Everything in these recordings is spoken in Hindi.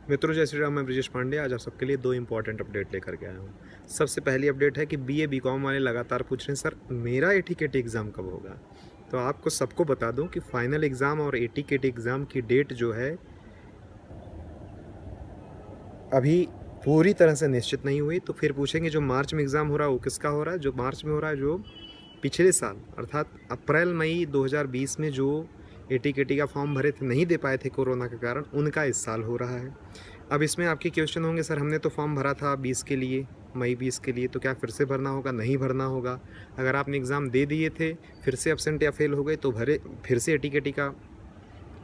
मित्रों, जय श्री राम। मैं ब्रिजेश पांडे आज आप सबके लिए 2 इम्पॉर्टेंट अपडेट लेकर के आया हूँ। सबसे पहली अपडेट है कि बीए बीकॉम वाले लगातार पूछ रहे हैं, सर मेरा एटीकेटी एग्ज़ाम कब होगा। तो आपको सबको बता दूं कि फाइनल एग्ज़ाम और एटीकेटी एग्ज़ाम की डेट जो है अभी पूरी तरह से निश्चित नहीं हुई। तो फिर पूछेंगे जो मार्च में एग्ज़ाम हो रहा है वो किसका हो रहा है। जो मार्च में हो रहा है, जो पिछले साल अर्थात अप्रैल मई 2020 में जो एटीकेटी का फॉर्म भरे थे, नहीं दे पाए थे कोरोना के कारण, उनका इस साल हो रहा है। अब इसमें आपके क्वेश्चन होंगे, सर हमने तो फॉर्म भरा था 20 के लिए, मई 20 के लिए, तो क्या फिर से भरना होगा? नहीं भरना होगा। अगर आपने एग्ज़ाम दे दिए थे, फिर से एब्सेंट या फेल हो गए, तो फिर से एटीकेटी का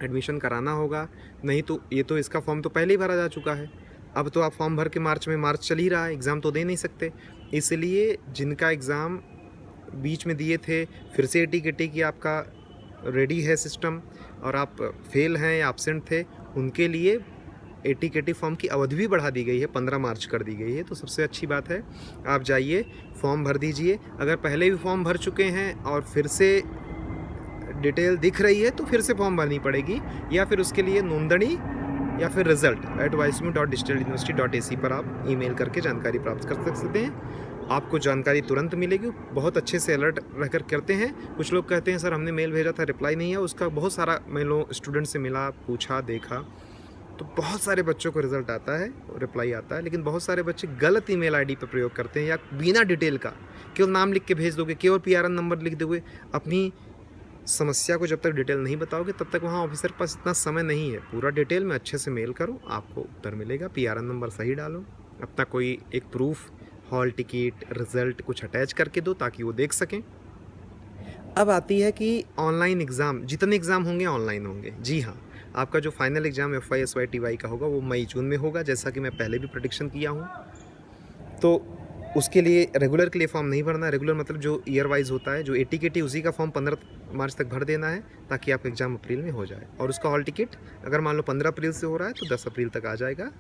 एडमिशन कराना होगा। नहीं तो ये तो इसका फॉर्म तो पहले ही भरा जा चुका है। अब तो आप फॉर्म भर के मार्च चल ही रहा है, एग्ज़ाम तो दे नहीं सकते। इसलिए जिनका एग्ज़ाम बीच में दिए थे, फिर से एटीकेटी की आपका रेडी है सिस्टम और आप फेल हैं या एब्सेंट थे, उनके लिए एटीकेटी फॉर्म की अवधि भी बढ़ा दी गई है, 15 मार्च कर दी गई है। तो सबसे अच्छी बात है, आप जाइए फॉर्म भर दीजिए। अगर पहले भी फॉर्म भर चुके हैं और फिर से डिटेल दिख रही है तो फिर से फॉर्म भरनी पड़ेगी, या फिर उसके लिए नोंदणी या फिर result@ysmu.digitaluniversity.ac पर आप ईमेल करके जानकारी प्राप्त कर सकते हैं। आपको जानकारी तुरंत मिलेगी। बहुत अच्छे से अलर्ट रहकर करते हैं। कुछ लोग कहते हैं सर हमने मेल भेजा था, रिप्लाई नहीं है। उसका बहुत सारा मेलों स्टूडेंट से मिला, पूछा, देखा, तो बहुत सारे बच्चों को रिजल्ट आता है, रिप्लाई आता है, लेकिन बहुत सारे बच्चे गलत ईमेल आईडी पर प्रयोग करते हैं या बिना डिटेल का केवल नाम लिख के भेज दोगे, केवल पीआरएन नंबर लिख दोगे। अपनी समस्या को जब तक डिटेल नहीं बताओगे तब तक वहाँ ऑफिसर के पास इतना समय नहीं है। पूरा डिटेल में अच्छे से मेल करो, आपको उत्तर मिलेगा। पीआरएन नंबर सही डालो, अपना कोई एक प्रूफ, हॉल टिकट, रिजल्ट कुछ अटैच करके दो ताकि वो देख सकें। अब आती है कि ऑनलाइन एग्ज़ाम, जितने एग्ज़ाम होंगे ऑनलाइन होंगे। जी हाँ, आपका जो final exam FY SY TY का होगा वो मई जून में होगा, जैसा कि मैं पहले भी प्रेडिक्शन किया हूँ। तो उसके लिए रेगुलर के लिए फॉर्म नहीं भरना। रेगुलर मतलब जो ईयर वाइज होता है, जो एटीकेटी उसी का फॉर्म 15 मार्च तक भर देना है ताकि आपका एग्ज़ाम अप्रैल में हो जाए। और उसका हॉल टिकट अगर मान लो 15 अप्रैल से हो रहा है तो 10 अप्रैल तक आ जाएगा,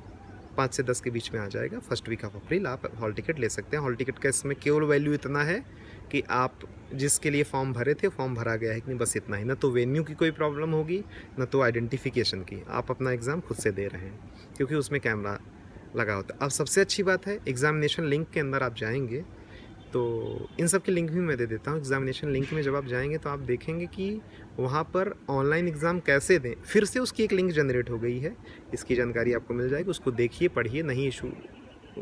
5 से 10 के बीच में आ जाएगा। फर्स्ट वीक ऑफ अप्रैल आप हॉल टिकट ले सकते हैं। हॉल टिकट का इसमें केवल वैल्यू इतना है कि आप जिसके लिए फॉर्म भरे थे फॉर्म भरा गया है कि नहीं, बस इतना ही। ना तो वेन्यू की कोई प्रॉब्लम होगी, ना तो आइडेंटिफिकेशन की। आप अपना एग्ज़ाम खुद से दे रहे हैं क्योंकि उसमें कैमरा लगा होता है। अब सबसे अच्छी बात है, एग्ज़ामिनेशन लिंक के अंदर आप जाएंगे तो इन सब की लिंक भी मैं दे देता हूँ। एग्ज़ामिनेशन लिंक में जब आप जाएंगे तो आप देखेंगे कि वहाँ पर ऑनलाइन एग्ज़ाम कैसे दें, फिर से उसकी एक लिंक जनरेट हो गई है। इसकी जानकारी आपको मिल जाएगी, उसको देखिए, पढ़िए। नहीं इशू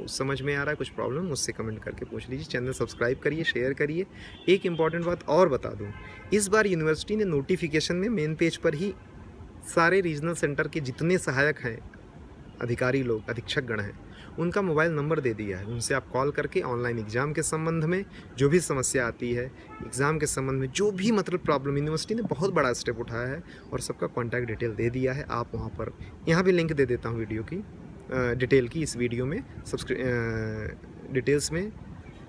समझ में आ रहा है, कुछ प्रॉब्लम, मुझसे कमेंट करके पूछ लीजिए। चैनल सब्सक्राइब करिए, शेयर करिए। एक इम्पॉर्टेंट बात और बता दूँ, इस बार यूनिवर्सिटी ने नोटिफिकेशन में मेन पेज पर ही सारे रीजनल सेंटर के जितने सहायक हैं, अधिकारी लोग, अधीक्षक गण हैं, उनका मोबाइल नंबर दे दिया है। उनसे आप कॉल करके ऑनलाइन एग्ज़ाम के संबंध में जो भी समस्या आती है, एग्ज़ाम के संबंध में जो भी मतलब प्रॉब्लम, यूनिवर्सिटी ने बहुत बड़ा स्टेप उठाया है और सबका कॉन्टैक्ट डिटेल दे दिया है। आप वहाँ पर, यहाँ भी लिंक दे देता हूँ वीडियो की डिटेल की, इस वीडियो में डिटेल्स में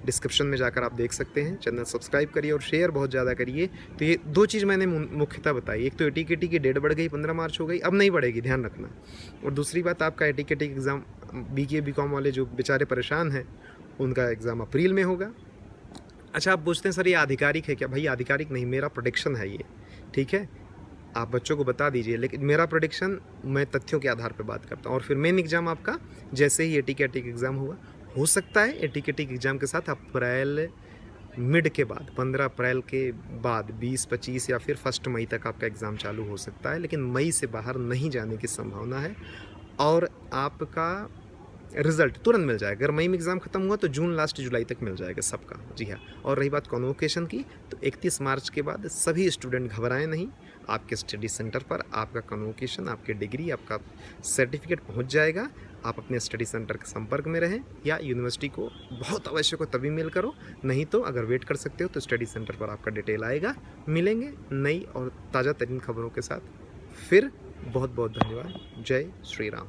डिस्क्रिप्शन में जाकर आप देख सकते हैं। चैनल सब्सक्राइब करिए और शेयर बहुत ज़्यादा करिए। तो ये 2 चीज़ मैंने मुख्यतः बताई। एक तो एटीकेटी की डेट बढ़ गई, 15 मार्च हो गई, अब नहीं बढ़ेगी, ध्यान रखना। और दूसरी बात, आपका एटीकेटी एग्ज़ाम BA BCom वाले जो बेचारे परेशान हैं, उनका एग्ज़ाम अप्रैल में होगा। अच्छा, आप पूछते हैं सर ये आधिकारिक है क्या? भाई आधिकारिक नहीं, मेरा प्रेडिक्शन है ये, ठीक है। आप बच्चों को बता दीजिए, लेकिन मेरा प्रेडिक्शन, मैं तथ्यों के आधार पर बात करता हूँ। और फिर मेन एग्ज़ाम आपका जैसे ही एटीकेटी एग्ज़ाम हुआ, हो सकता है एटीकेटी एग्ज़ाम के साथ अप्रैल मिड के बाद, 15 अप्रैल के बाद 20-25 या फिर 1 मई तक आपका एग्ज़ाम चालू हो सकता है, लेकिन मई से बाहर नहीं जाने की संभावना है। और आपका रिज़ल्ट तुरंत मिल जाएगा। अगर मई में एग्ज़ाम खत्म हुआ तो जून लास्ट जुलाई तक मिल जाएगा सबका। जी हाँ, और रही बात कॉन्वोकेशन की, तो 31 मार्च के बाद सभी स्टूडेंट घबराएं नहीं। आपके स्टडी सेंटर पर आपका कॉन्वोकेशन, आपकी डिग्री, आपका सर्टिफिकेट पहुंच जाएगा। आप अपने स्टडी सेंटर के संपर्क में रहें या यूनिवर्सिटी को बहुत आवश्यक हो तभी मेल करो। नहीं तो अगर वेट कर सकते हो तो स्टडी सेंटर पर आपका डिटेल आएगा। मिलेंगे नई और ताज़ा तरीन खबरों के साथ। फिर बहुत बहुत धन्यवाद। जय श्री राम।